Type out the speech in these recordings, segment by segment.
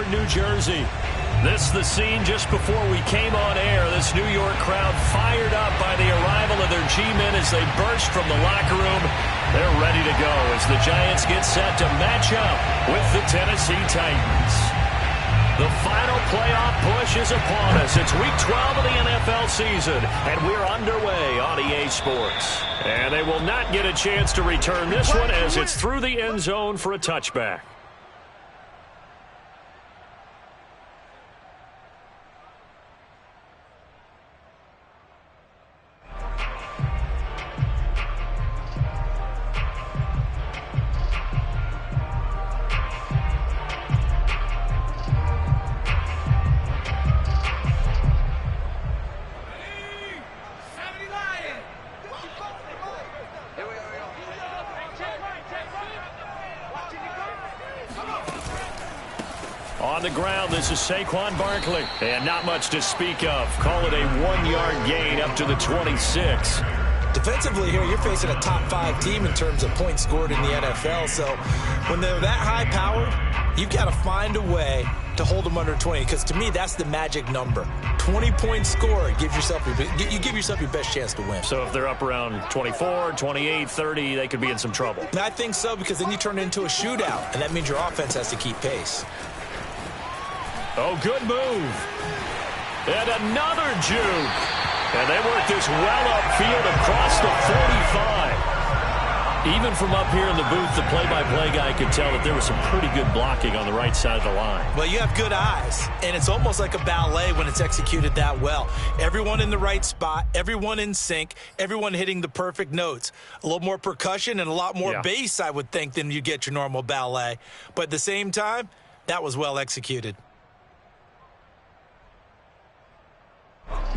Bedford, New Jersey. This is the scene just before we came on air. This New York crowd fired up by the arrival of their G-men as they burst from the locker room. They're ready to go as the Giants get set to match up with the Tennessee Titans. The final playoff push is upon us. It's week 12 of the NFL season, and we're underway on EA Sports. And they will not get a chance to return this one as it's through the end zone for a touchback. On the ground, this is Saquon Barkley. And not much to speak of. Call it a 1-yard gain up to the 26. Defensively here, you're facing a top 5 team in terms of points scored in the NFL. So when they're that high-powered, you've got to find a way to hold them under 20. Because to me, that's the magic number. 20 points scored, you give yourself your best chance to win. So if they're up around 24, 28, 30, they could be in some trouble. And I think so, because then you turn it into a shootout. And that means your offense has to keep pace. Oh, good move. And another juke. And they work this well upfield across the 45. Even from up here in the booth, the play-by-play guy could tell that there was some pretty good blocking on the right side of the line. Well, you have good eyes, and it's almost like a ballet when it's executed that well. Everyone in the right spot, everyone in sync, everyone hitting the perfect notes. A little more percussion and a lot more bass, I would think, than you get your normal ballet. But at the same time, that was well executed.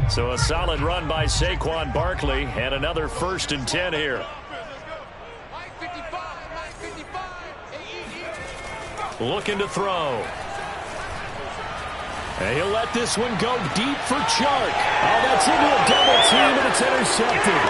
So a solid run by Saquon Barkley and another 1st and 10 here. Looking to throw. And he'll let this one go deep for Chark. Oh, that's into a double team, and it's intercepted.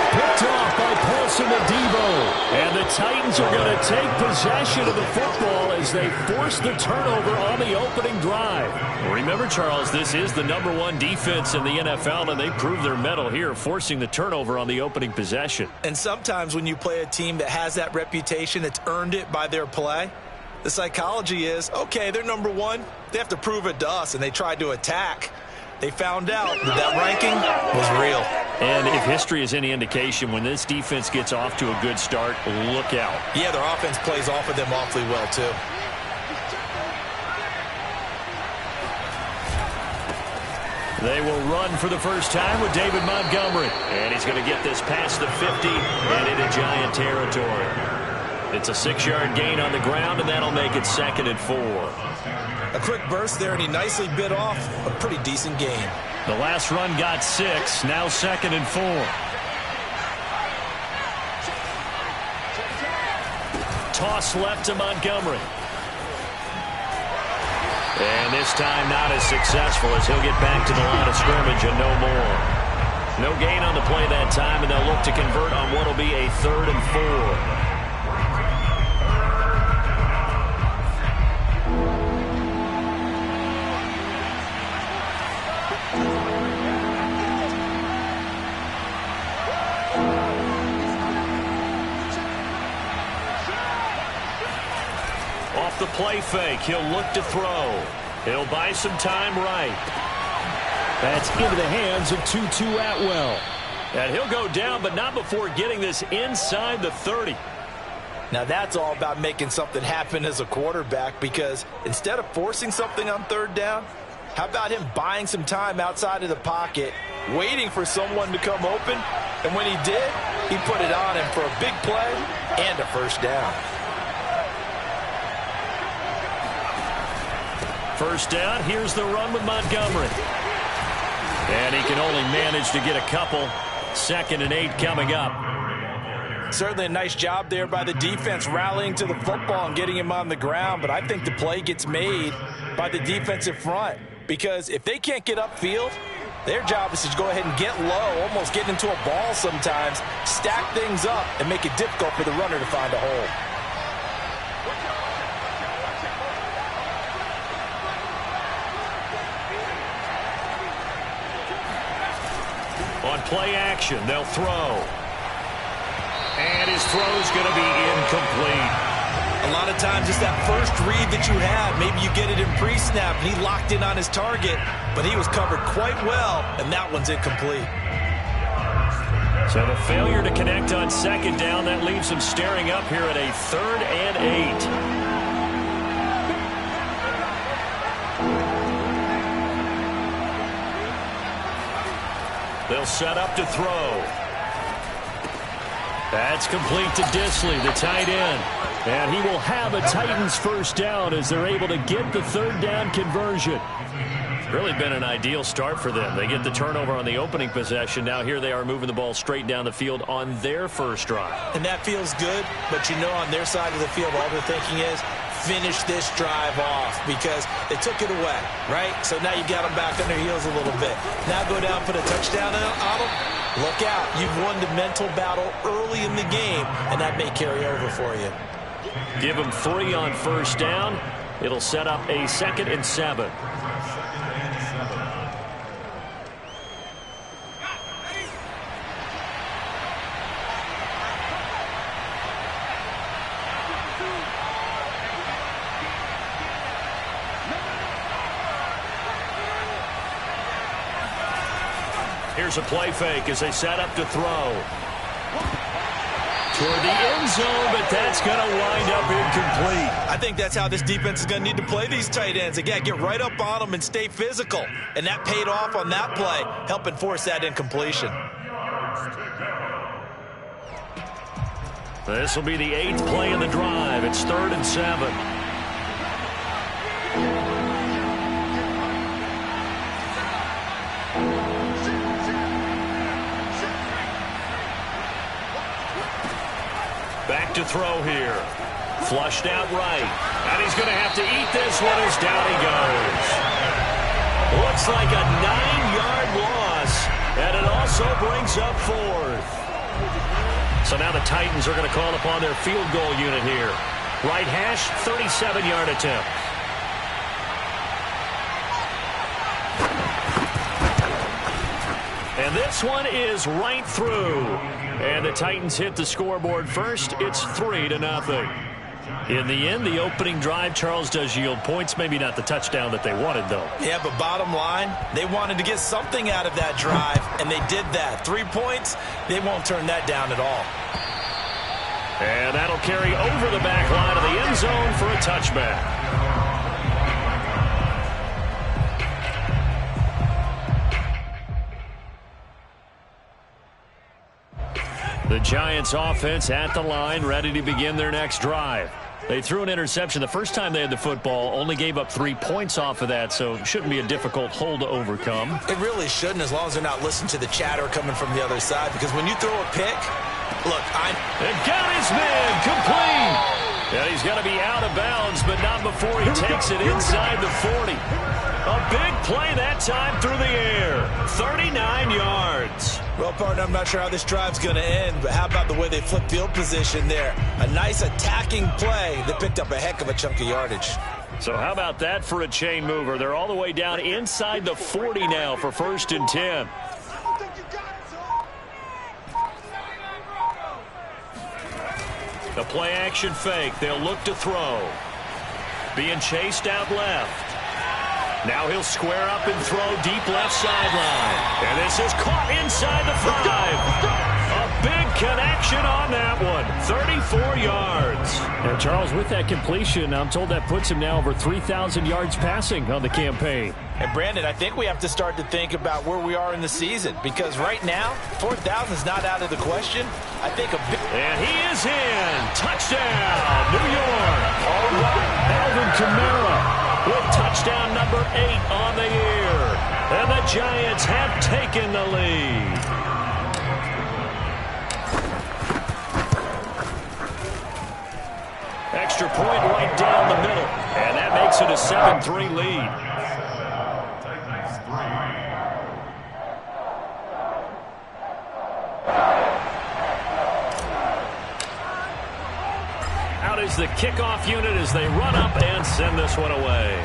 Picked off by Paulson Adebo. And the Titans are going to take possession of the football as they force the turnover on the opening drive. Remember, Charles, this is the #1 defense in the NFL, and they prove their mettle here, forcing the turnover on the opening possession. And sometimes when you play a team that has that reputation, that's earned it by their play, the psychology is, okay, they're #1. They have to prove it to us, and they tried to attack. They found out that ranking was real. And if history is any indication, when this defense gets off to a good start, look out. Yeah, their offense plays off of them awfully well, too. They will run for the first time with David Montgomery. And he's going to get this past the 50 and into Giant territory. It's a 6-yard gain on the ground, and that'll make it 2nd and 4. A quick burst there, and he nicely bit off a pretty decent gain. The last run got 6, now 2nd and 4. Toss left to Montgomery. And this time not as successful as he'll get back to the line of scrimmage and no more. No gain on the play that time, and they'll look to convert on what will be a 3rd and 4. Off the play fake, he'll look to throw. He'll buy some time right. That's into the hands of Tutu Atwell. And he'll go down, but not before getting this inside the 30. Now that's all about making something happen as a quarterback, because instead of forcing something on 3rd down, how about him buying some time outside of the pocket, waiting for someone to come open, and when he did, he put it on him for a big play and a 1st down. 1st down, here's the run with Montgomery. And he can only manage to get a couple. 2nd and 8 coming up. Certainly a nice job there by the defense, rallying to the football and getting him on the ground. But I think the play gets made by the defensive front, because if they can't get upfield, their job is to go ahead and get low, almost get into a ball sometimes, stack things up, and make it difficult for the runner to find a hole. On play action, they'll throw. And his throw's going to be incomplete. A lot of times it's that first read that you have. Maybe you get it in pre-snap, and he locked in on his target, but he was covered quite well, and that one's incomplete. So the failure to connect on second down, that leaves him staring up here at a 3rd and 8. They'll set up to throw. That's complete to Dissly, the tight end. And he will have a Titans first down as they're able to get the 3rd down conversion. Really been an ideal start for them. They get the turnover on the opening possession. Now here they are moving the ball straight down the field on their first drive. And that feels good, but you know on their side of the field all they're thinking is finish this drive off because they took it away, right? So now you got them back on their heels a little bit. Now go down, put a touchdown on them. Look out. You've won the mental battle early in the game, and that may carry over for you. Give them 3 on first down. It'll set up a 2nd and 7. Here's a play fake as they set up to throw. Toward the end zone, but that's going to wind up incomplete. I think that's how this defense is going to need to play these tight ends. Again, get right up on them and stay physical. And that paid off on that play, helping force that incompletion. This will be the 8th play in the drive. It's 3rd and 7. Back to throw here. Flushed out right. And he's going to have to eat this one as down he goes. Looks like a 9-yard loss. And it also brings up 4th. So now the Titans are going to call upon their field goal unit here. Right hash, 37-yard attempt. And this one is right through. And the Titans hit the scoreboard first. It's 3-0. In the end, the opening drive, Charles, does yield points. Maybe not the touchdown that they wanted, though. Yeah, but bottom line, they wanted to get something out of that drive, and they did that. 3 points, they won't turn that down at all. And that'll carry over the back line of the end zone for a touchback. The Giants offense at the line, ready to begin their next drive. They threw an interception the first time they had the football, only gave up 3 points off of that, so it shouldn't be a difficult hole to overcome. It really shouldn't, as long as they're not listening to the chatter coming from the other side, because when you throw a pick, look, and got his man, complete! And he's going to be out of bounds, but not before he takes it inside the 40. A big play that time through the air. 39 yards. Well, partner, I'm not sure how this drive's going to end, but how about the way they flipped field position there? A nice attacking play that picked up a heck of a chunk of yardage. So how about that for a chain mover? They're all the way down inside the 40 now for 1st and 10. The play action fake. They'll look to throw. Being chased out left. Now he'll square up and throw deep left sideline. And this is caught inside the 5. A big connection on that one. 34 yards. And Charles, with that completion, I'm told that puts him now over 3,000 yards passing on the campaign. And Brandon, I think we have to start to think about where we are in the season, because right now, 4,000 is not out of the question. I think a big... And he is in. Touchdown, New York. All right, Alvin Kamara with touchdown number 8 on the year. And the Giants have taken the lead. Extra point right down the middle. And that makes it a 7-3 lead. Out is the kickoff unit as they run up and send this one away.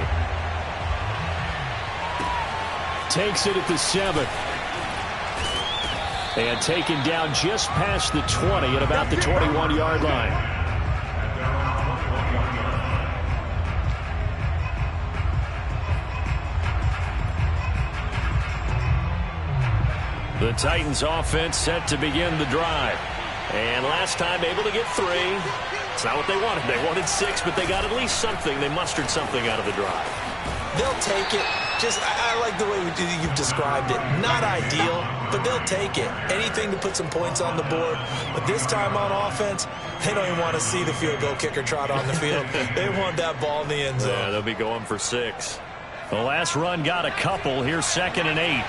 Takes it at the 7. And taken down just past the 20 at about the 21-yard line. The Titans offense set to begin the drive. And last time able to get 3. It's not what they wanted. They wanted 6, but they got at least something. They mustered something out of the drive. They'll take it. I like the way you've described it. Not ideal, but they'll take it. Anything to put some points on the board. But this time on offense, they don't even want to see the field goal kicker trot on the field. They want that ball in the end zone. Yeah, they'll be going for 6. The last run got a couple. Here's 2nd and 8.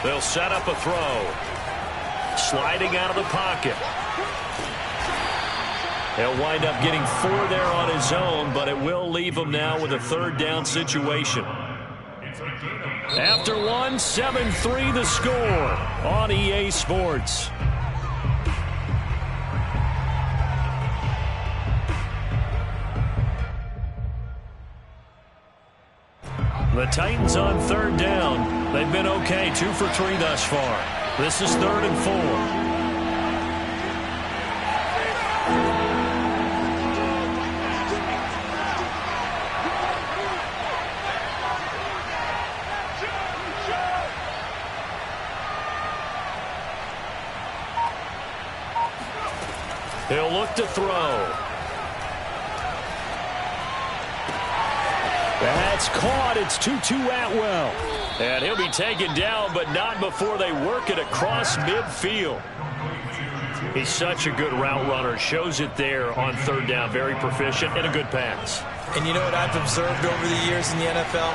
They'll set up a throw. Sliding out of the pocket. He'll wind up getting 4 there on his own, but it will leave him now with a 3rd down situation. After 1, 7-3 the score on EA Sports. The Titans on 3rd down. They've been okay, 2 for 3 thus far. This is 3rd and 4. He'll look to throw. That's caught. It's Tutu Atwell. And he'll be taken down, but not before they work it across midfield. He's such a good route runner. Shows it there on 3rd down. Very proficient and a good pass. And you know what I've observed over the years in the NFL?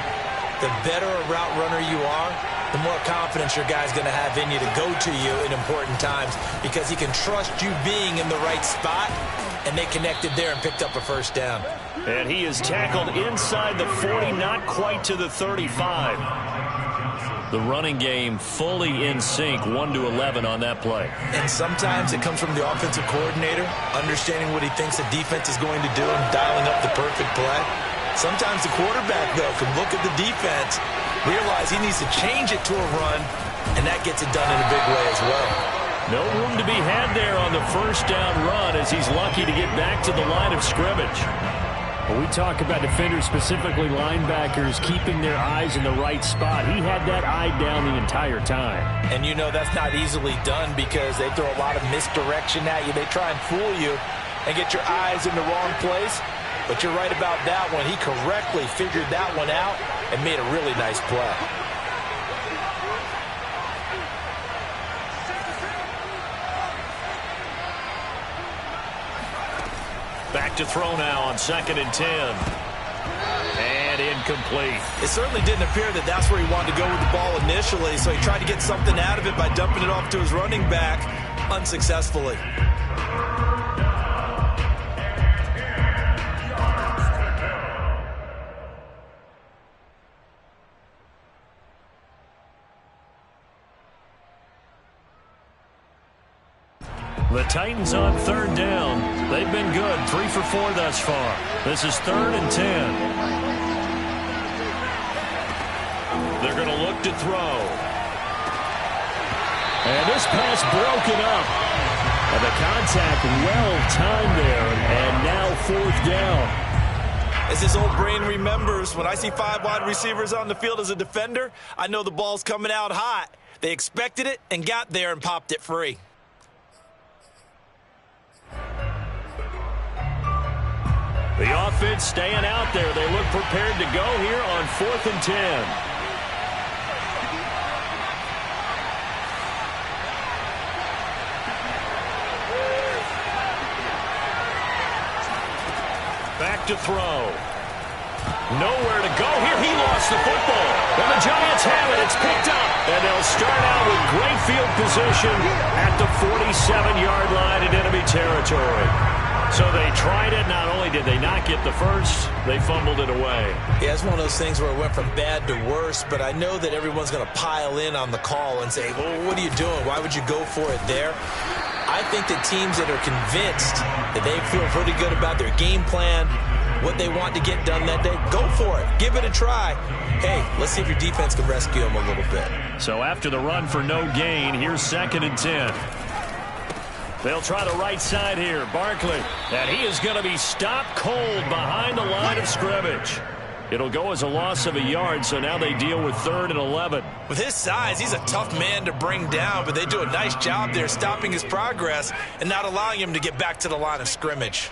The better a route runner you are, the more confidence your guy's going to have in you to go to you in important times because he can trust you being in the right spot, and they connected there and picked up a 1st down. And he is tackled inside the 40, not quite to the 35. The running game fully in sync, 1-11 on that play. And sometimes it comes from the offensive coordinator, understanding what he thinks the defense is going to do and dialing up the perfect play. Sometimes the quarterback, though, can look at the defense, realize he needs to change it to a run, and that gets it done in a big way as well. No room to be had there on the 1st down run as he's lucky to get back to the line of scrimmage. When we talk about defenders, specifically linebackers, keeping their eyes in the right spot, he had that eye down the entire time. And you know that's not easily done because they throw a lot of misdirection at you. They try and fool you and get your eyes in the wrong place. But you're right about that one. He correctly figured that one out and made a really nice play. Back to throw now on 2nd and 10. And incomplete. It certainly didn't appear that that's where he wanted to go with the ball initially, so he tried to get something out of it by dumping it off to his running back unsuccessfully. The Titans on 3rd down. They've been good, 3 for 4 thus far. This is 3rd and 10. They're going to look to throw. And this pass broken up. And the contact well timed there. And now 4th down. As his old brain remembers, when I see 5 wide receivers on the field as a defender, I know the ball's coming out hot. They expected it and got there and popped it free. The offense staying out there. They look prepared to go here on 4th and 10. Back to throw. Nowhere to go here. He lost the football. And the Giants have it. It's picked up. And they'll start out with great field position at the 47-yard line in enemy territory. So they tried it. Not only did they not get the first, they fumbled it away. Yeah, it's one of those things where it went from bad to worse, but I know that everyone's going to pile in on the call and say, well, what are you doing? Why would you go for it there? I think that teams that are convinced that they feel pretty good about their game plan, what they want to get done that day, go for it. Give it a try. Hey, let's see if your defense can rescue them a little bit. So after the run for no gain, here's 2nd and 10. They'll try the right side here. Barkley. And he is going to be stopped cold behind the line of scrimmage. It'll go as a loss of a yard, so now they deal with 3rd and 11. With his size, he's a tough man to bring down, but they do a nice job there stopping his progress and not allowing him to get back to the line of scrimmage.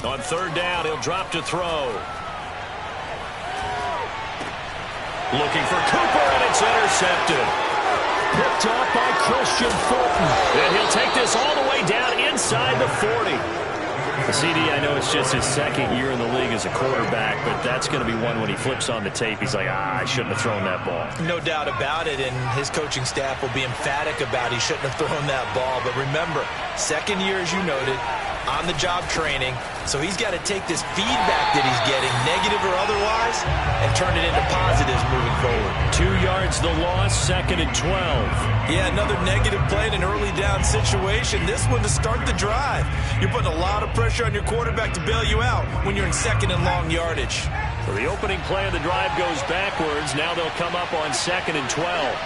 On 3rd down, he'll drop to throw. Looking for Cooper, and it's intercepted. Picked off by Christian Fulton. And he'll take this all the way down inside the 40. The CD, I know it's just his 2nd year in the league as a quarterback, but that's going to be one when he flips on the tape. He's like, I shouldn't have thrown that ball. No doubt about it, and his coaching staff will be emphatic about he shouldn't have thrown that ball. But remember, 2nd year, as you noted, on-the-job training, so he's got to take this feedback that he's getting, negative or otherwise, and turn it into positives moving forward. 2 yards the loss, 2nd and 12. Yeah, another negative play in an early down situation. This one to start the drive. You're putting a lot of pressure on your quarterback to bail you out when you're in 2nd and long yardage. So the opening play of the drive goes backwards. Now they'll come up on 2nd and 12.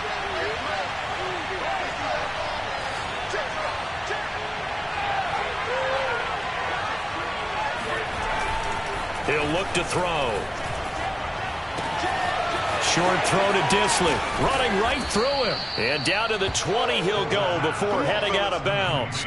He'll look to throw. Short throw to Dissly. Running right through him. And down to the 20 he'll go before heading out of bounds.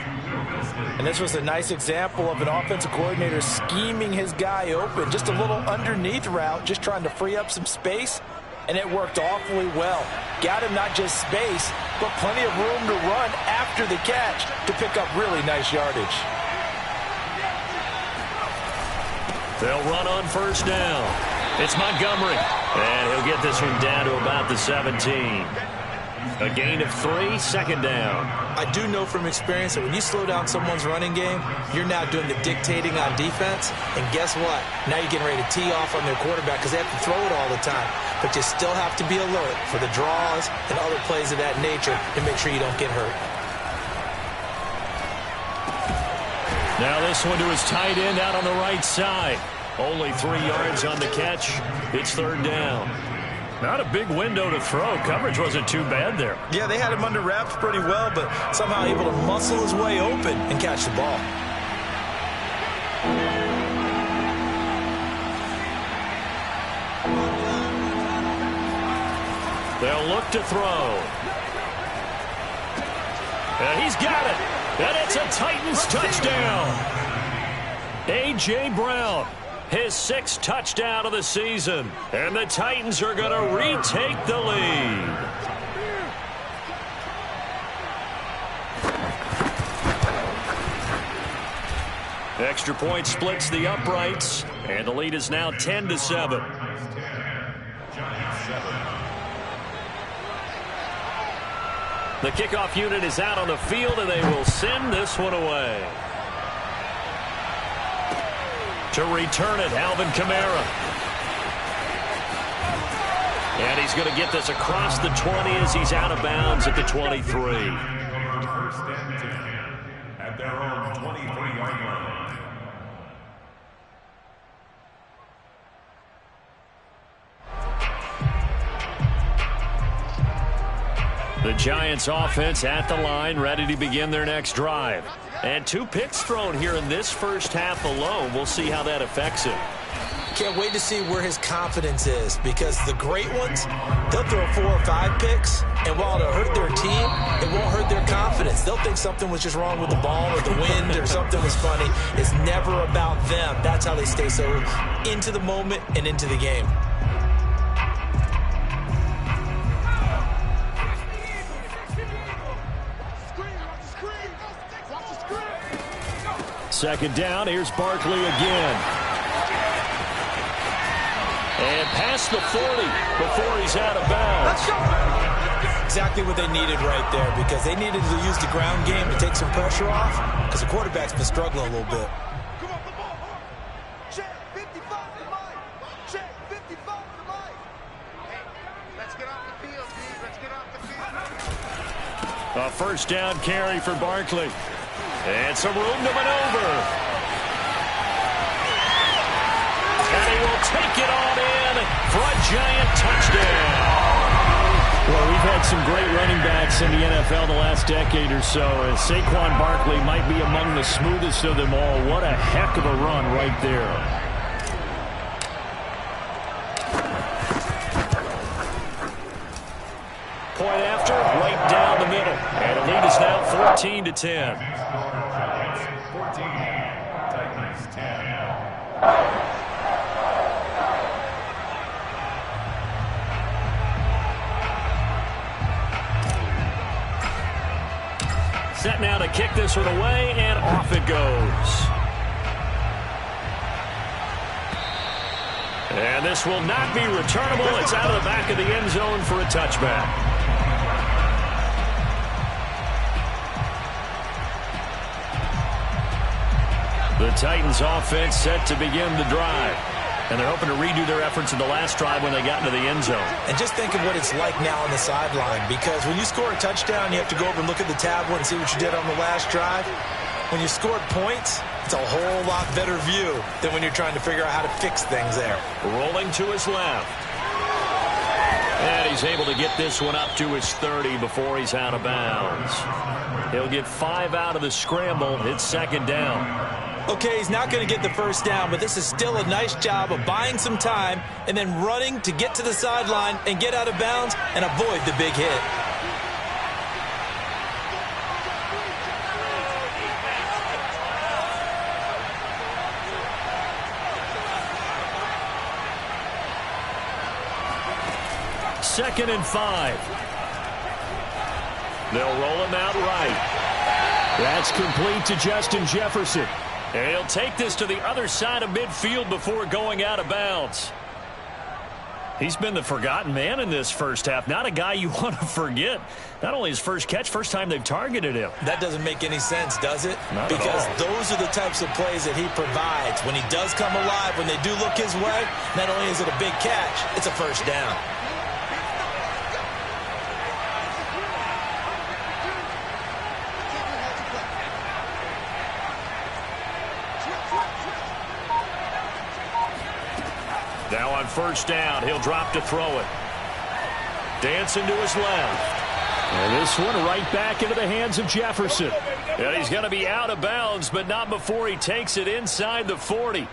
And this was a nice example of an offensive coordinator scheming his guy open. Just a little underneath route, just trying to free up some space. And it worked awfully well. Got him not just space, but plenty of room to run after the catch to pick up really nice yardage. They'll run on 1st down. It's Montgomery. And he'll get this one down to about the 17. A gain of 3, 2nd down. I do know from experience that when you slow down someone's running game, you're now doing the dictating on defense. And guess what? Now you're getting ready to tee off on their quarterback because they have to throw it all the time. But you still have to be alert for the draws and other plays of that nature to make sure you don't get hurt. Now this one to his tight end out on the right side. Only 3 yards on the catch. It's 3rd down. Not a big window to throw. Coverage wasn't too bad there. Yeah, they had him under wraps pretty well, but somehow able to muscle his way open and catch the ball. They'll look to throw. And he's got it. And it's a Titans touchdown. A.J. Brown, his 6th touchdown of the season. And the Titans are going to retake the lead. Extra point splits the uprights. And the lead is now 10-7. The kickoff unit is out on the field, and they will send this one away. To return it, Alvin Kamara. And he's going to get this across the 20 as he's out of bounds at the 23. First and 10 at their own 23-yard line. The Giants offense at the line, ready to begin their next drive. And 2 picks thrown here in this first half alone. We'll see how that affects him. Can't wait to see where his confidence is, because the great ones, they'll throw 4 or 5 picks, and while it'll hurt their team, it won't hurt their confidence. They'll think something was just wrong with the ball or the wind or something was funny. It's never about them. That's how they stay so into the moment and into the game. 2nd down, here's Barkley again. And past the 40 before he's out of bounds. Exactly what they needed right there, because they needed to use the ground game to take some pressure off, because the quarterback's been struggling a little bit. Check 55 to Mike. Check 55 to Mike. Hey, let's get off the field, Steve. Let's get off the field. A 1st down carry for Barkley. And some room to maneuver. Giant touchdown. Well, we've had some great running backs in the NFL the last decade or so. Saquon Barkley might be among the smoothest of them all. What a heck of a run right there. Point after, right down the middle. And the lead is now 14-10. 14, Titans 10. Set now to kick this one away, and off it goes. And this will not be returnable. It's out of the back of the end zone for a touchback. The Titans offense set to begin the drive. And they're hoping to redo their efforts in the last drive when they got into the end zone. And just think of what it's like now on the sideline, because when you score a touchdown, you have to go over and look at the tablet and see what you did on the last drive. When you scored points, it's a whole lot better view than when you're trying to figure out how to fix things there. Rolling to his left. And he's able to get this one up to his 30 before he's out of bounds. He'll get 5 out of the scramble. It's second down. Okay, he's not going to get the first down, but this is still a nice job of buying some time and then running to get to the sideline and get out of bounds and avoid the big hit. Second and 5. They'll roll him out right. That's complete to Justin Jefferson. And he'll take this to the other side of midfield before going out of bounds. He's been the forgotten man in this first half. Not a guy you want to forget. Not only his first catch, first time they've targeted him. That doesn't make any sense, does it? Not because at all. those are the types of plays that he provides. When he does come alive, when they do look his way, not only is it a big catch, it's a first down. Now on first down, he'll drop to throw it. Dancing to his left. And this one right back into the hands of Jefferson. And he's going to be out of bounds, but not before he takes it inside the 40.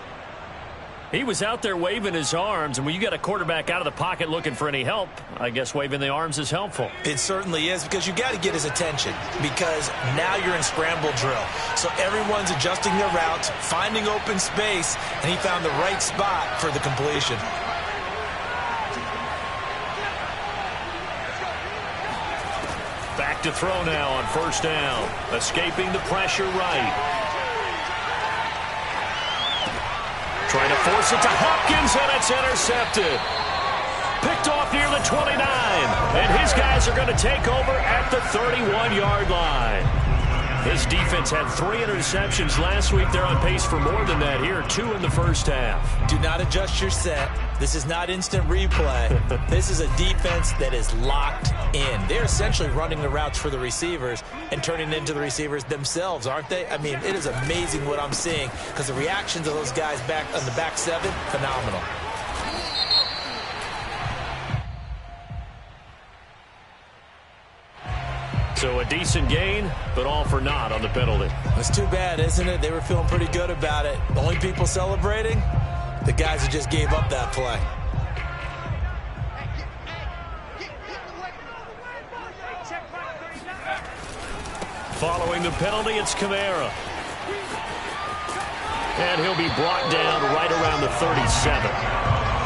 He was out there waving his arms, and when you got a quarterback out of the pocket looking for any help, I guess waving the arms is helpful. It certainly is, because you got to get his attention, because now you're in scramble drill. So everyone's adjusting their routes, finding open space, and he found the right spot for the completion. Back to throw now on first down. Escaping the pressure right. Trying to force it to Hopkins, and it's intercepted. Picked off near the 29. And his guys are going to take over at the 31-yard line. This defense had 3 interceptions last week. They're on pace for more than that here. 2 in the first half. Do not adjust your set. This is not instant replay. This is a defense that is locked in. They're essentially running the routes for the receivers and turning into the receivers themselves, aren't they? I mean, it is amazing what I'm seeing, because the reactions of those guys back on the back 7, phenomenal. So a decent gain, but all for naught on the penalty. It's too bad, isn't it? They were feeling pretty good about it. The only people celebrating, the guys who just gave up that play. Following the penalty, it's Kamara. And he'll be brought down right around the 37.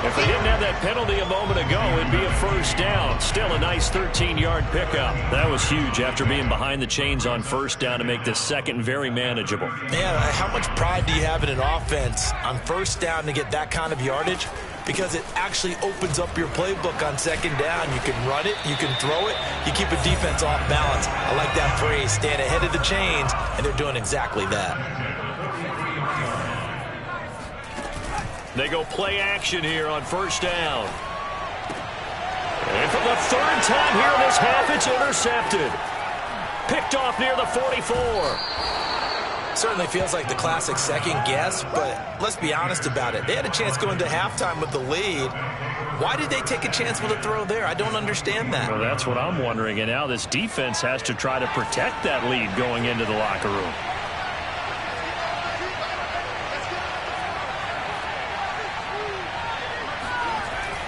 If they didn't have that penalty a moment ago, it'd be a first down. Still a nice 13-yard pickup. That was huge after being behind the chains on first down to make this second very manageable. Man, how much pride do you have in an offense on first down to get that kind of yardage? Because it actually opens up your playbook on second down. You can run it, you can throw it, you keep a defense off balance. I like that phrase, stand ahead of the chains, and they're doing exactly that. They go play action here on first down. And for the 3rd time here in this half, it's intercepted. Picked off near the 44. Certainly feels like the classic second guess, but let's be honest about it. They had a chance going to halftime with the lead. Why did they take a chance with a throw there? I don't understand that. Well, that's what I'm wondering, and now this defense has to try to protect that lead going into the locker room.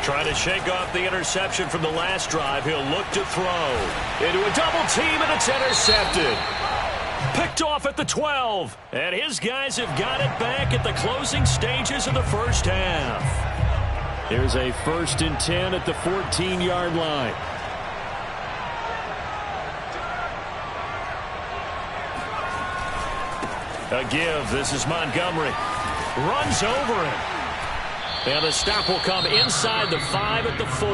Trying to shake off the interception from the last drive. He'll look to throw. Into a double team, and it's intercepted. Picked off at the 12. And his guys have got it back at the closing stages of the first half. Here's a 1st and 10 at the 14-yard line. A give. This is Montgomery. Runs over him. And the stop will come inside the 5 at the 4.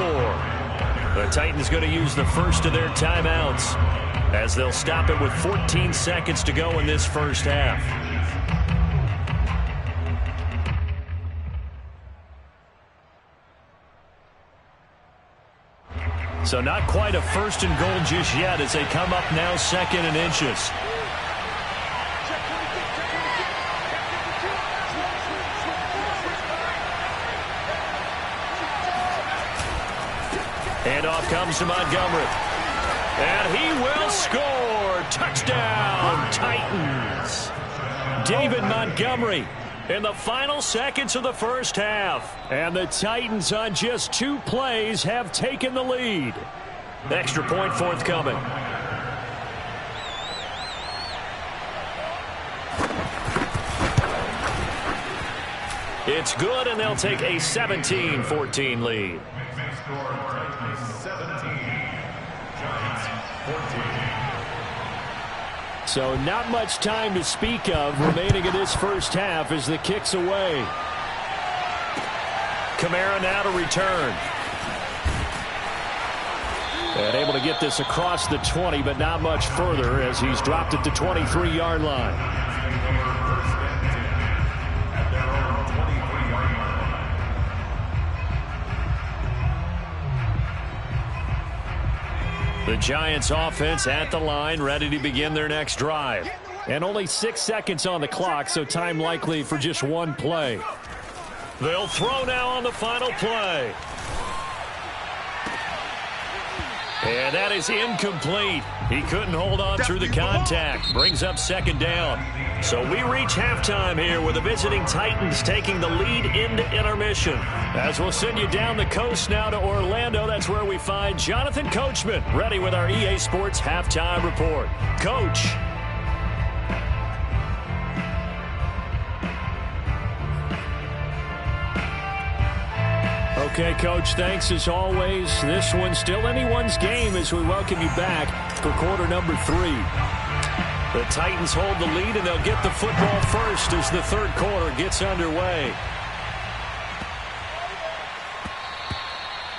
The Titans going to use the first of their timeouts as they'll stop it with 14 seconds to go in this first half. So not quite a 1st and goal just yet as they come up now 2nd and inches. Handoff comes to Montgomery. And he will score. Touchdown, Titans. David Montgomery in the final seconds of the first half. And the Titans on just 2 plays have taken the lead. Extra point forthcoming. It's good, and they'll take a 17-14 lead. So not much time to speak of remaining in this first half as the kick's away. Kamara now to return. And able to get this across the 20, but not much further as he's dropped at the 23-yard line. The Giants offense at the line, ready to begin their next drive. And only 6 seconds on the clock, so time likely for just 1 play. They'll throw now on the final play. And that is incomplete. He couldn't hold on through the contact. Brings up 2nd down. So we reach halftime here with the visiting Titans taking the lead into intermission. As we'll send you down the coast now to Orlando, that's where we find Jonathan Coachman, ready with our EA Sports Halftime Report. Coach. Okay, Coach, thanks as always. This one's still anyone's game as we welcome you back for quarter number 3. The Titans hold the lead, and they'll get the football first as the third quarter gets underway.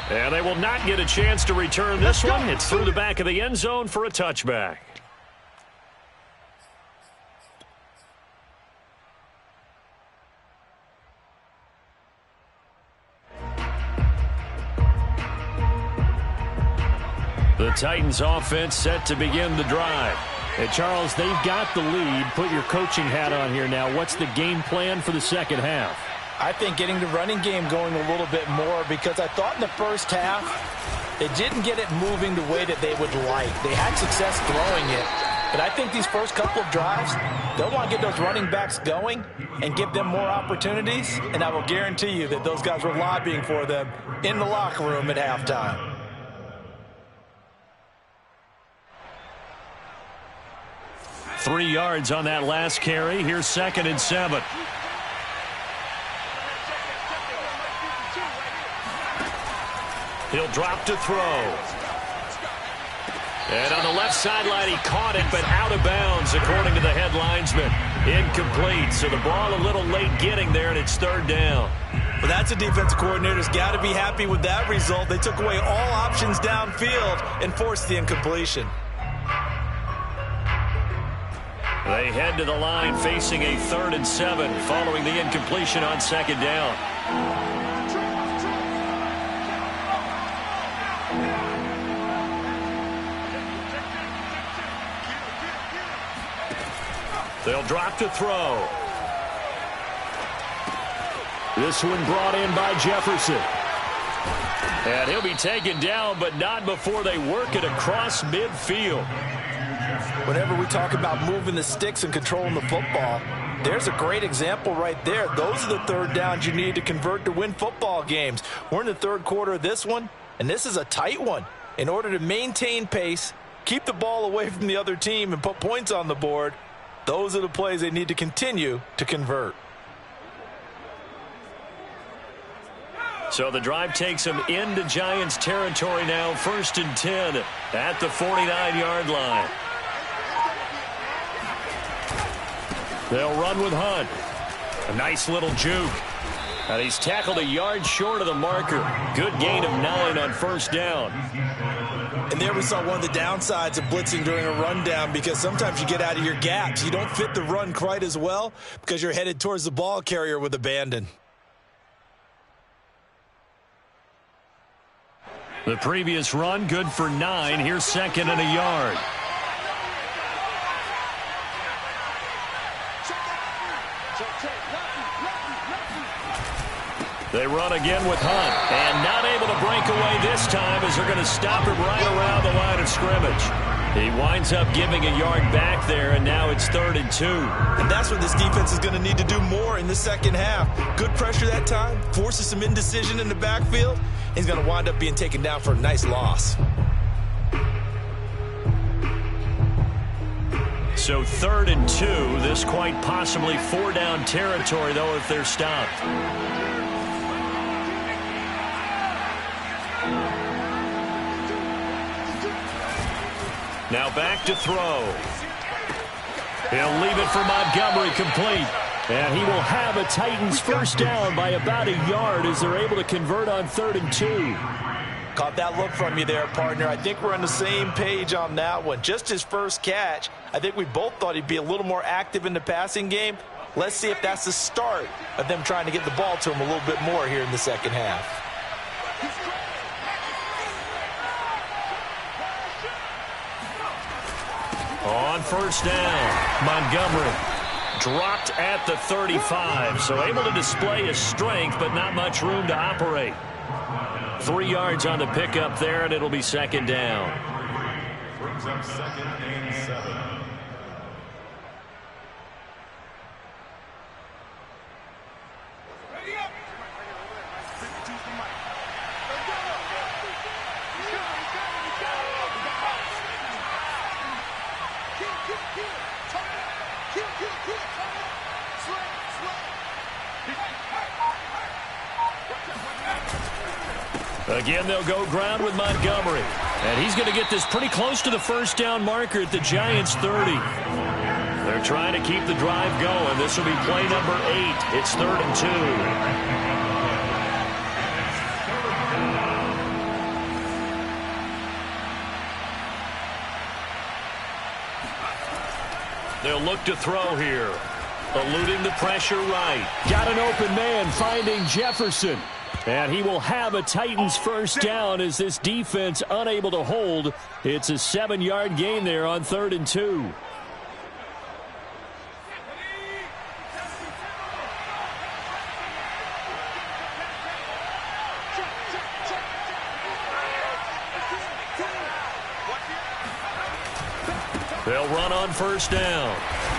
And they will not get a chance to return this one. It's through the back of the end zone for a touchback. The Titans offense set to begin the drive. And Charles, they've got the lead. Put your coaching hat on here now. What's the game plan for the second half? I think getting the running game going a little bit more, because I thought in the first half they didn't get it moving the way that they would like. They had success throwing it, but I think these first couple of drives, they'll want to get those running backs going and give them more opportunities, and I will guarantee you that those guys were lobbying for them in the locker room at halftime. Three yards on that last carry. Here's 2nd and 7. He'll drop to throw. And on the left sideline, he caught it, but out of bounds, according to the head linesman. Incomplete, so the ball a little late getting there, and it's 3rd down. Well, that's a defensive coordinator's got to be happy with that result. They took away all options downfield and forced the incompletion. They head to the line facing a 3rd and 7 following the incompletion on 2nd down. They'll drop to throw. This one brought in by Jefferson. And he'll be taken down, but not before they work it across midfield. Whenever we talk about moving the sticks and controlling the football, there's a great example right there. Those are the third downs you need to convert to win football games. We're in the third quarter of this one, and this is a tight one. In order to maintain pace, keep the ball away from the other team, and put points on the board, those are the plays they need to continue to convert. So the drive takes them into Giants territory now, 1st and 10 at the 49-yard line. They'll run with Hunt. A nice little juke. And he's tackled a yard short of the marker. Good gain of 9 on 1st down. And there we saw one of the downsides of blitzing during a rundown, because sometimes you get out of your gaps. You don't fit the run quite as well because you're headed towards the ball carrier with abandon. The previous run, good for 9. Here's 2nd and a yard. They run again with Hunt, and not able to break away this time as they're going to stop him right around the line of scrimmage. He winds up giving a yard back there, and now it's 3rd and 2. And that's what this defense is going to need to do more in the second half. Good pressure that time, forces some indecision in the backfield. He's going to wind up being taken down for a nice loss. So 3rd and 2, this quite possibly 4-down territory, though, if they're stopped. Now back to throw. He'll leave it for Montgomery, complete. And he will have a Titans 1st down by about a yard as they're able to convert on 3rd and 2. Caught that look from you there, partner. I think we're on the same page on that one. Just his first catch, I think we both thought he'd be a little more active in the passing game. Let's see if that's the start of them trying to get the ball to him a little bit more here in the second half. On 1st down, Montgomery dropped at the 35, so able to display his strength, but not much room to operate. 3 yards on the pickup there, and it'll be 2nd down. Brings up 2nd and 7. Again, they'll go ground with Montgomery. And he's going to get this pretty close to the 1st down marker at the Giants' 30. They're trying to keep the drive going. This will be play number 8. It's 3rd and 2. They'll look to throw here. Eluding the pressure right. Got an open man finding Jefferson. And he will have a Titans 1st down as this defense unable to hold. It's a 7-yard gain there on 3rd and 2. They'll run on 1st down.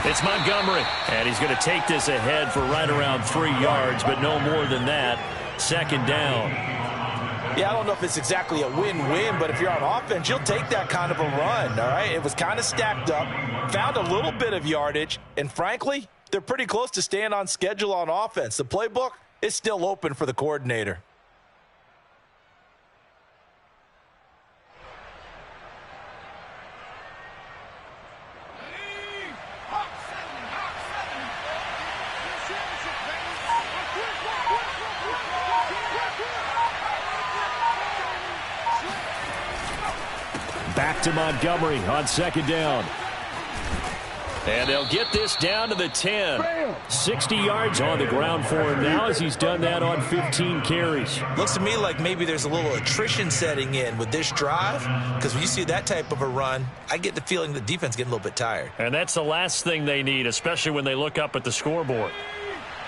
It's Montgomery, and he's going to take this ahead for right around 3 yards, but no more than that. 2nd down. Yeah, I don't know if it's exactly a win-win, but if you're on offense, you'll take that kind of a run, all right? It was kind of stacked up, found a little bit of yardage, and frankly, they're pretty close to staying on schedule on offense. The playbook is still open for the coordinator. Back to Montgomery on 2nd down. And they'll get this down to the 10. 60 yards on the ground for him now as he's done that on 15 carries. Looks to me like maybe there's a little attrition setting in with this drive, because when you see that type of a run, I get the feeling the defense getting a little bit tired. And that's the last thing they need, especially when they look up at the scoreboard.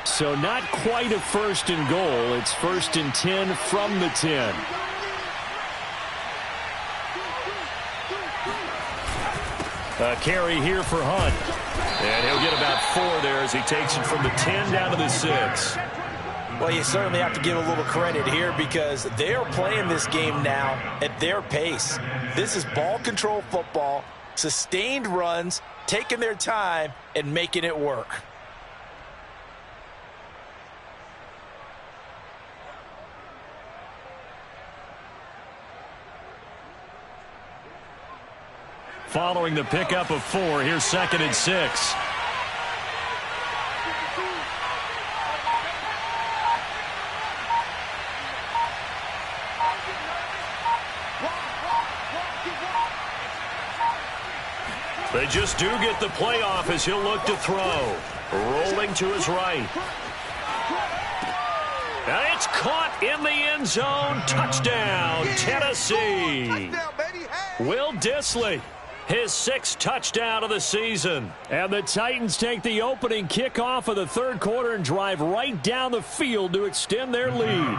So not quite a 1st and goal. It's 1st and 10 from the 10. A carry here for Hunt. And he'll get about 4 there as he takes it from the 10 down to the 6. Well, you certainly have to give a little credit here because they're playing this game now at their pace. This is ball control football, sustained runs, taking their time, and making it work. Following the pickup of 4, here's 2nd and 6. They just do get the play off as he'll look to throw. Rolling to his right. And it's caught in the end zone. Touchdown, Tennessee. Will Dissly. His 6th touchdown of the season. And the Titans take the opening kickoff of the 3rd quarter and drive right down the field to extend their lead.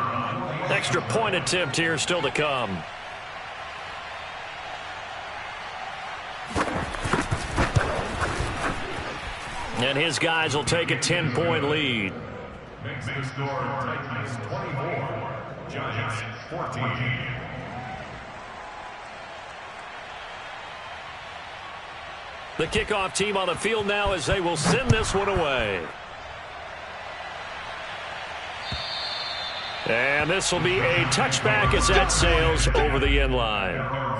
Extra point attempt here still to come. And his guys will take a 10-point lead. Makes the score Titans 24, Giants 14. The kickoff team on the field now as they will send this one away. And this will be a touchback as that sails over the end line.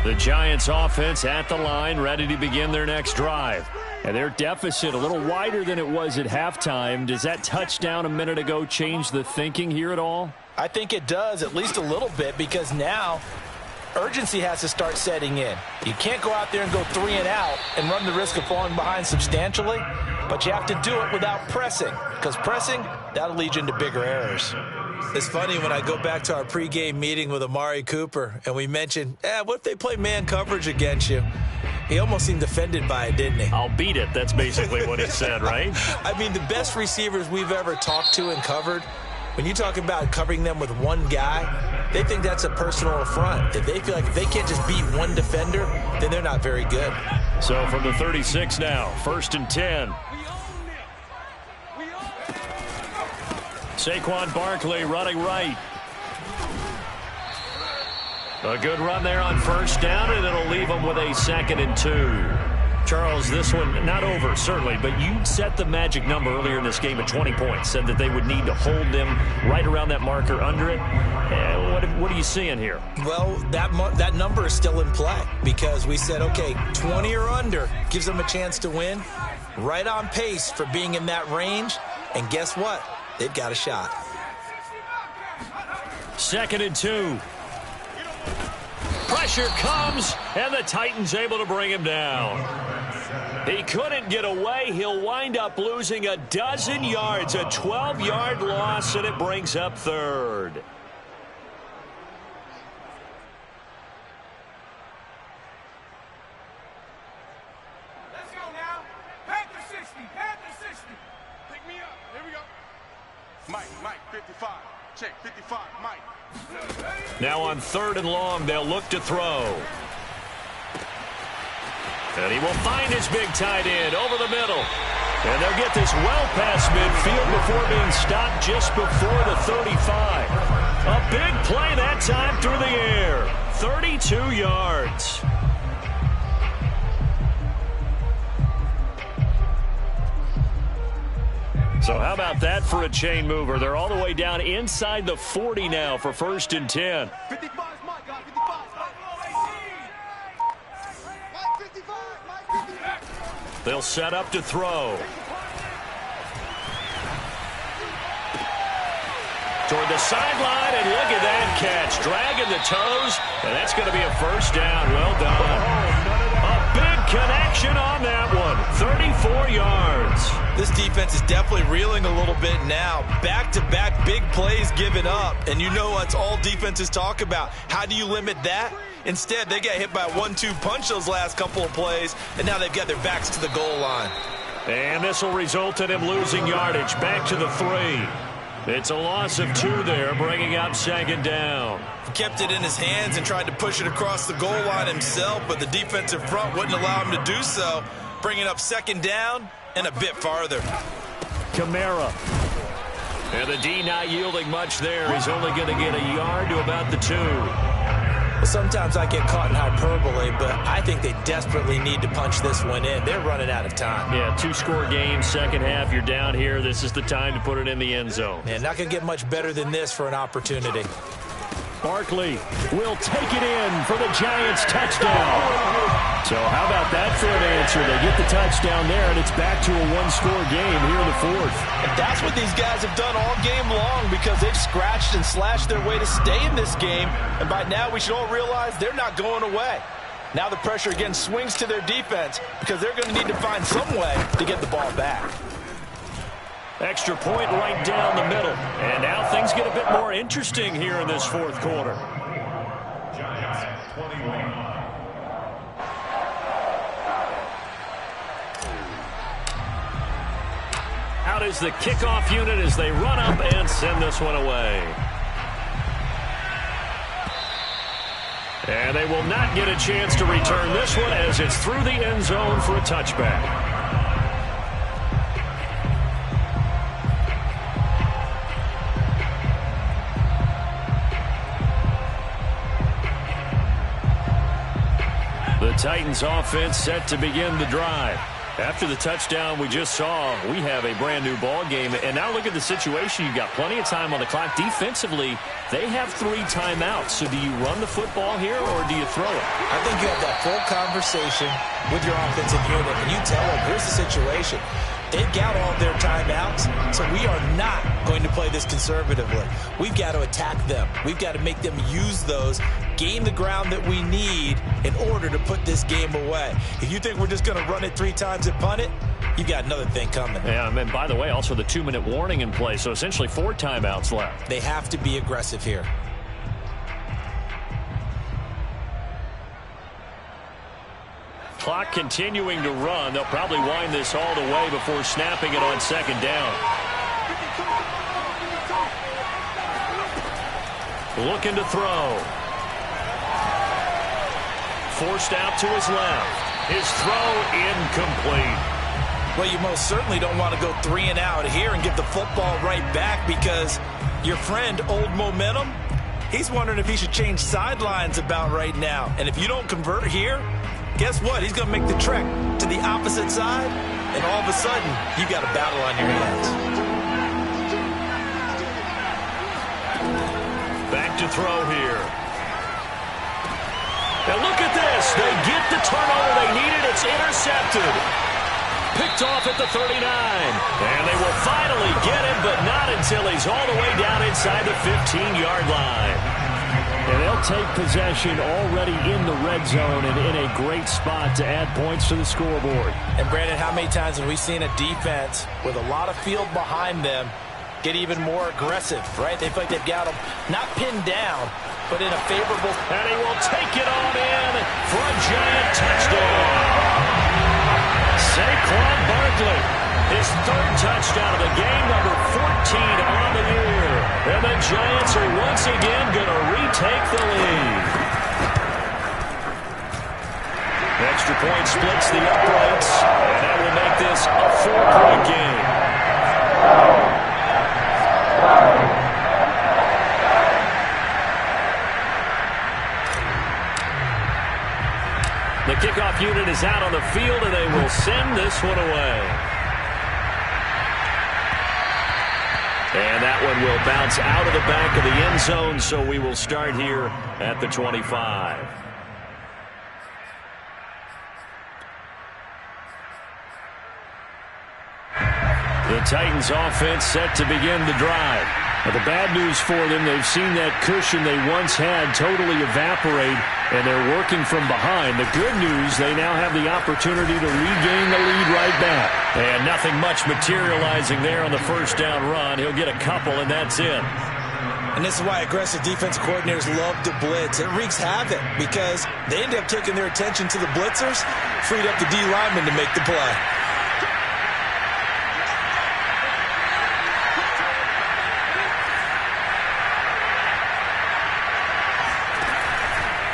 The Giants offense at the line, ready to begin their next drive. And their deficit a little wider than it was at halftime. Does that touchdown a minute ago change the thinking here at all? I think it does, at least a little bit, because now urgency has to start setting in. You can't go out there and go 3 and out and run the risk of falling behind substantially, but you have to do it without pressing, because pressing, that'll lead you into bigger errors. It's funny when I go back to our pregame meeting with Amari Cooper and we mentioned, what if they play man coverage against you? He almost seemed offended by it, didn't he? I'll beat it. That's basically what he said, right? I mean, the best receivers we've ever talked to and covered, when you talk about covering them with one guy, they think that's a personal affront. If they feel like if they can't just beat one defender, then they're not very good. So from the 36 now, 1st and 10. Saquon Barkley running right. A good run there on 1st down, and it'll leave them with a 2nd and 2. Charles, this one not over, certainly, but you set the magic number earlier in this game at 20 points, said that they would need to hold them right around that marker under it. What are you seeing here? Well, that number is still in play because we said, okay, 20 or under gives them a chance to win. Right on pace for being in that range, and guess what? They've got a shot. 2nd and 2. Pressure comes, and the Titans able to bring him down. He couldn't get away. He'll wind up losing a dozen yards, a 12-yard loss, and it brings up 3rd. Let's go now. Panther 60. Panther 60. Pick me up. Here we go. Mike, 55. Check, 55, Mike. Now on 3rd and long, they'll look to throw. And he will find his big tight end over the middle. And they'll get this well past midfield before being stopped just before the 35. A big play that time through the air. 32 yards. So how about that for a chain mover? They're all the way down inside the 40 now for 1st and 10. 55 is Mike, guys. 55. Mike 55. Mike 55. They'll set up to throw. Toward the sideline, and look at that catch. Dragging the toes, and that's going to be a first down. Well done. A big connection on that one. 34 yards. This defense is definitely reeling a little bit now. Back-to-back big plays given up, and you know what all defenses talk about. How do you limit that? Instead, they got hit by a 1-2 punch those last couple of plays, and now they've got their backs to the goal line. And this will result in him losing yardage. Back to the 3. It's a loss of 2 there, bringing up second down. He kept it in his hands and tried to push it across the goal line himself, but the defensive front wouldn't allow him to do so, bringing up second down and a bit farther. Kamara. And the D not yielding much there. He's only going to get a yard to about the 2. Well, sometimes I get caught in hyperbole, but I think they desperately need to punch this one in. They're running out of time. Yeah, 2-score game, second half. You're down here. This is the time to put it in the end zone. Man, not going to get much better than this for an opportunity. Barkley will take it in for the Giants touchdown. So how about that for an answer? They get the touchdown there, and it's back to a 1-score game here in the 4th. And that's what these guys have done all game long because they've scratched and slashed their way to stay in this game. And by now we should all realize they're not going away. Now the pressure again swings to their defense because they're going to need to find some way to get the ball back. Extra point right down the middle. And now things get a bit more interesting here in this 4th quarter. Giants 21. Out is the kickoff unit as they run up and send this one away. And they will not get a chance to return this one as it's through the end zone for a touchback. The Titans offense set to begin the drive. After the touchdown we just saw, we have a brand new ball game. And now look at the situation. You've got plenty of time on the clock. Defensively, they have 3 timeouts. So do you run the football here or do you throw it? I think you have that full conversation with your offensive unit, and you tell them, here's the situation. They've got all their timeouts, so we are not going to play this conservatively. We've got to attack them. We've got to make them use those, gain the ground that we need in order to put this game away. If you think we're just going to run it 3 times and punt it, you got another thing coming. Yeah, and by the way, also the 2-minute warning in play, so essentially 4 timeouts left. They have to be aggressive here. Clock continuing to run. They'll probably wind this all the way before snapping it on second down. Looking to throw. Forced out to his left. His throw incomplete. Well, you most certainly don't want to go 3 and out here and give the football right back because your friend, Old Momentum, he's wondering if he should change sidelines about right now. And if you don't convert here, guess what? He's going to make the trek to the opposite side, and all of a sudden, you got a battle on your hands. Back to throw here. Now look at this. They get the turnover they needed. It's intercepted. Picked off at the 39. And they will finally get him, but not until he's all the way down inside the 15-yard line. And they'll take possession already in the red zone and in a great spot to add points to the scoreboard. And, Brandon, how many times have we seen a defense with a lot of field behind them get even more aggressive, right? They feel like they've got them not pinned down, but in a favorable... And he will take it on in for a Giant touchdown. Saquon Barkley, his 3rd touchdown of the game, number 14 on the year. And the Giants are once again going to retake the lead. Extra point splits the uprights, and that will make this a 4-point game. The kickoff unit is out on the field, and they will send this one away. And that one will bounce out of the back of the end zone, so we will start here at the 25. The Titans offense set to begin the drive. Well, the bad news for them, they've seen that cushion they once had totally evaporate, and they're working from behind. The good news, they now have the opportunity to regain the lead right back. And nothing much materializing there on the first down run. He'll get a couple, and that's it. And this is why aggressive defensive coordinators love to blitz. It wreaks havoc because they end up taking their attention to the blitzers, freed up the D lineman to make the play.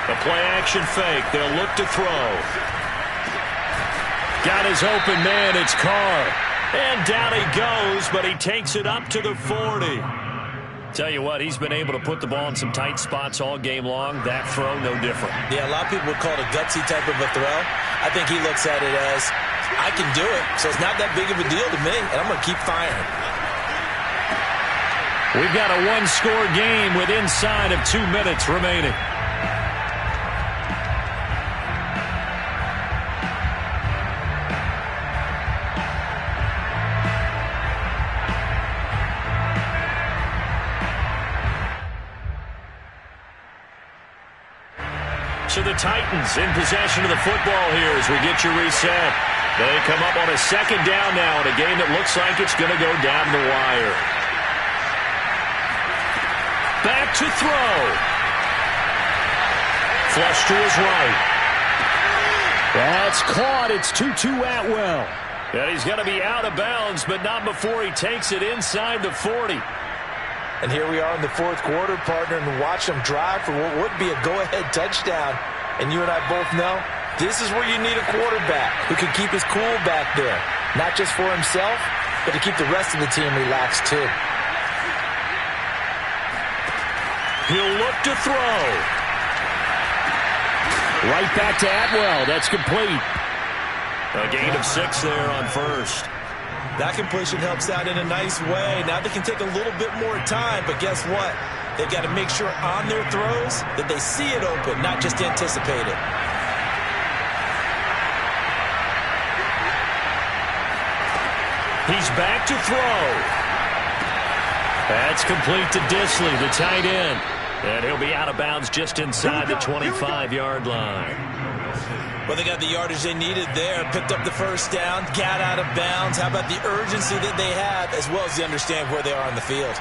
The play-action fake. They'll look to throw. Got his open man. It's Carr. And down he goes, but he takes it up to the 40. Tell you what, he's been able to put the ball in some tight spots all game long. That throw, no different. Yeah, a lot of people would call it a gutsy type of a throw. I think he looks at it as, I can do it, so it's not that big of a deal to me, and I'm going to keep firing. We've got a one-score game with inside of 2 minutes remaining. So the Titans in possession of the football here as we get you reset. They come up on a second down now in a game that looks like it's going to go down the wire. Back to throw. Flush to his right. That's caught. It's Tutu Atwell. And he's going to be out of bounds, but not before he takes it inside the 40. And here we are in the fourth quarter, partner, and watch them drive for what would be a go-ahead touchdown. And you and I both know this is where you need a quarterback who can keep his cool back there. Not just for himself, but to keep the rest of the team relaxed too. He'll look to throw. Right back to Atwell. That's complete. A gain of 6 there on first. That completion helps out in a nice way. Now they can take a little bit more time, but guess what? They've got to make sure on their throws that they see it open, not just anticipate it. He's back to throw. That's complete to Disley, the tight end. And he'll be out of bounds just inside the 25-yard line. Well, they got the yardage they needed there, picked up the first down, got out of bounds. How about the urgency that they have, as well as they understand where they are on the field?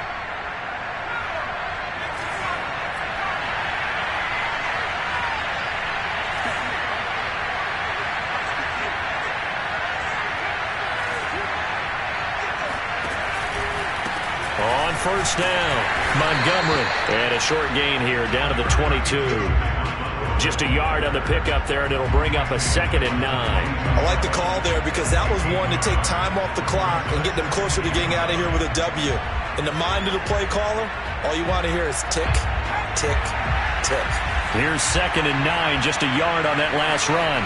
On first down, Montgomery. And a short gain here, down to the 22. Just a yard on the pickup there, and it'll bring up a 2nd and 9. I like the call there because that was one to take time off the clock and get them closer to getting out of here with a W. In the mind of the play caller, all you want to hear is tick, tick, tick. Here's 2nd and 9, just a yard on that last run.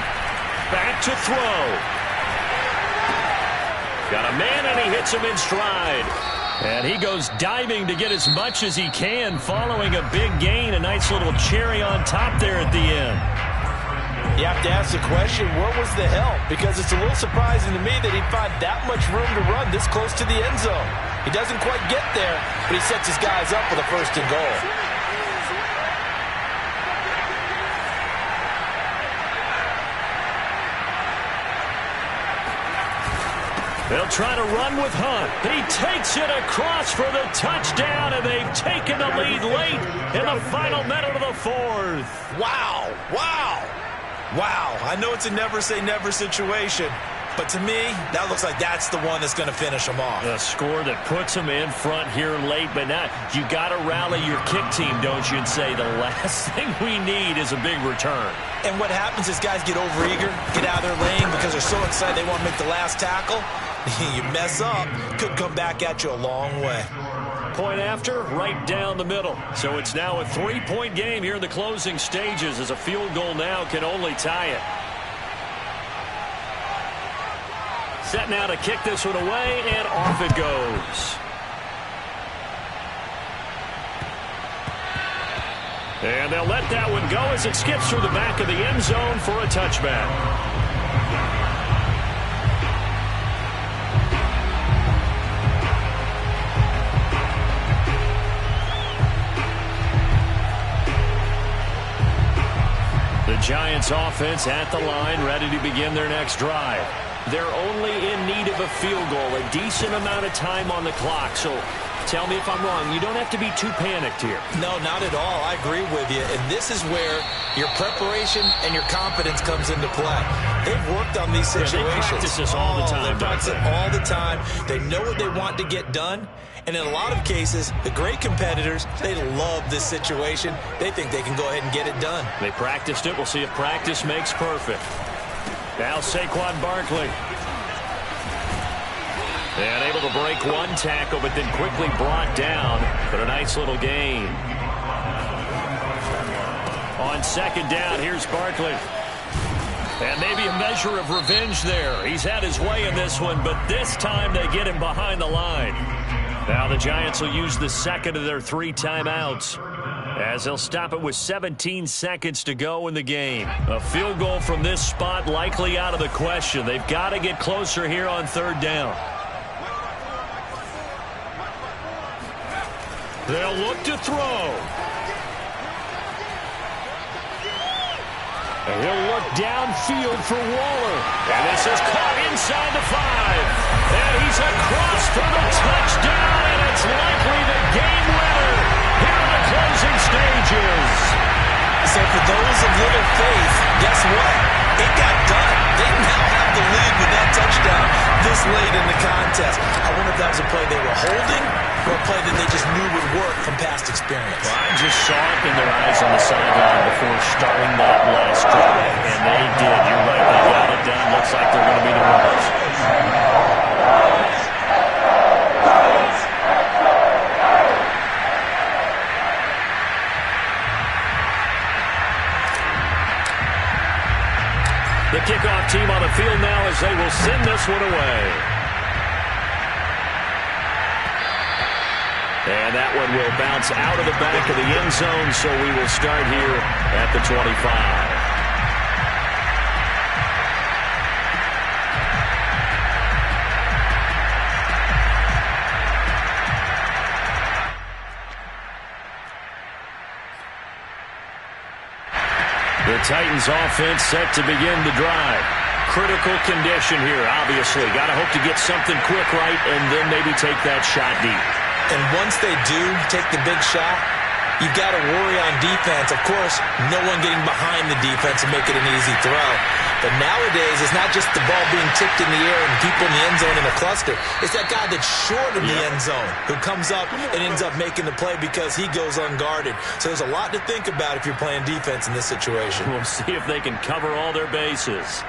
Back to throw. Got a man, and he hits him in stride. And he goes diving to get as much as he can following a big gain. A nice little cherry on top there at the end. You have to ask the question, what was the help? Because it's a little surprising to me that he'd find that much room to run this close to the end zone. He doesn't quite get there, but he sets his guys up with a 1st and goal. They'll try to run with Hunt. He takes it across for the touchdown, and they've taken the lead late in the final minute of the 4th. Wow, wow, wow. I know it's a never-say-never situation, but to me, that looks like that's the one that's going to finish them off. A score that puts them in front here late, but not. You got to rally your kick team, don't you, and say the last thing we need is a big return. And what happens is guys get overeager, get out of their lane because they're so excited they want to make the last tackle. You mess up, could come back at you a long way. Point after, right down the middle. So it's now a 3-point game here in the closing stages as a field goal now can only tie it. Set now to kick this one away, and off it goes. And they'll let that one go as it skips through the back of the end zone for a touchback. Giants offense at the line, ready to begin their next drive. They're only in need of a field goal, a decent amount of time on the clock. So tell me if I'm wrong. You don't have to be too panicked here. No, not at all. I agree with you. And this is where your preparation and your confidence comes into play. They've worked on these situations. They practice this all the time. They practice it all the time. They know what they want to get done. And in a lot of cases, the great competitors, they love this situation. They think they can go ahead and get it done. They practiced it. We'll see if practice makes perfect. Now Saquon Barkley. And able to break one tackle, but then quickly brought down. But a nice little gain. On second down, here's Barkley. And maybe a measure of revenge there. He's had his way in this one, but this time they get him behind the line. Now the Giants will use the second of their 3 timeouts, as they'll stop it with 17 seconds to go in the game. A field goal from this spot likely out of the question. They've got to get closer here on third down. They'll look to throw. And he'll look downfield for Waller. And this is caught inside the 5. And he's across for the touchdown, and it's likely the game winner here in the closing stages. So for those of little faith, guess what? It got done. They now have the lead with that touchdown this late in the contest. I wonder if that was a play they were holding or a play that they just knew would work from past experience. Well, I just saw it in their eyes on the sideline before starting that last drive, and they did. You're right. They got it done. Looks like they're going to be the winners. The kickoff team on the field now as they will send this one away. And that one will bounce out of the back of the end zone, so we will start here at the 25. The Titans offense set to begin the drive. Critical condition here, obviously. Got to hope to get something quick right and then maybe take that shot deep. And once they do take the big shot, you've got to worry on defense. Of course, no one getting behind the defense and make it an easy throw. But nowadays, it's not just the ball being tipped in the air and people in the end zone in a cluster. It's that guy that's short of the end zone who comes up and ends up making the play because he goes unguarded. So there's a lot to think about if you're playing defense in this situation. We'll see if they can cover all their bases.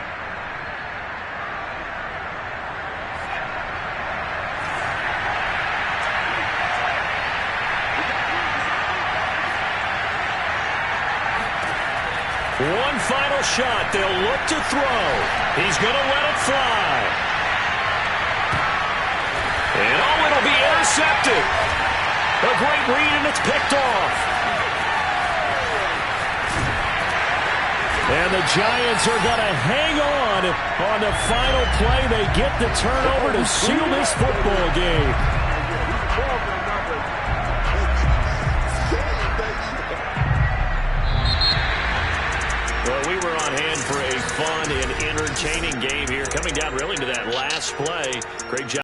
One final shot. They'll look to throw. He's going to let it fly. And it'll be intercepted. A great read, and it's picked off. And the Giants are going to hang on the final play. They get the turnover to seal this football game. Well, we were on hand for a fun and entertaining game here. Coming down really to that last play. Great job.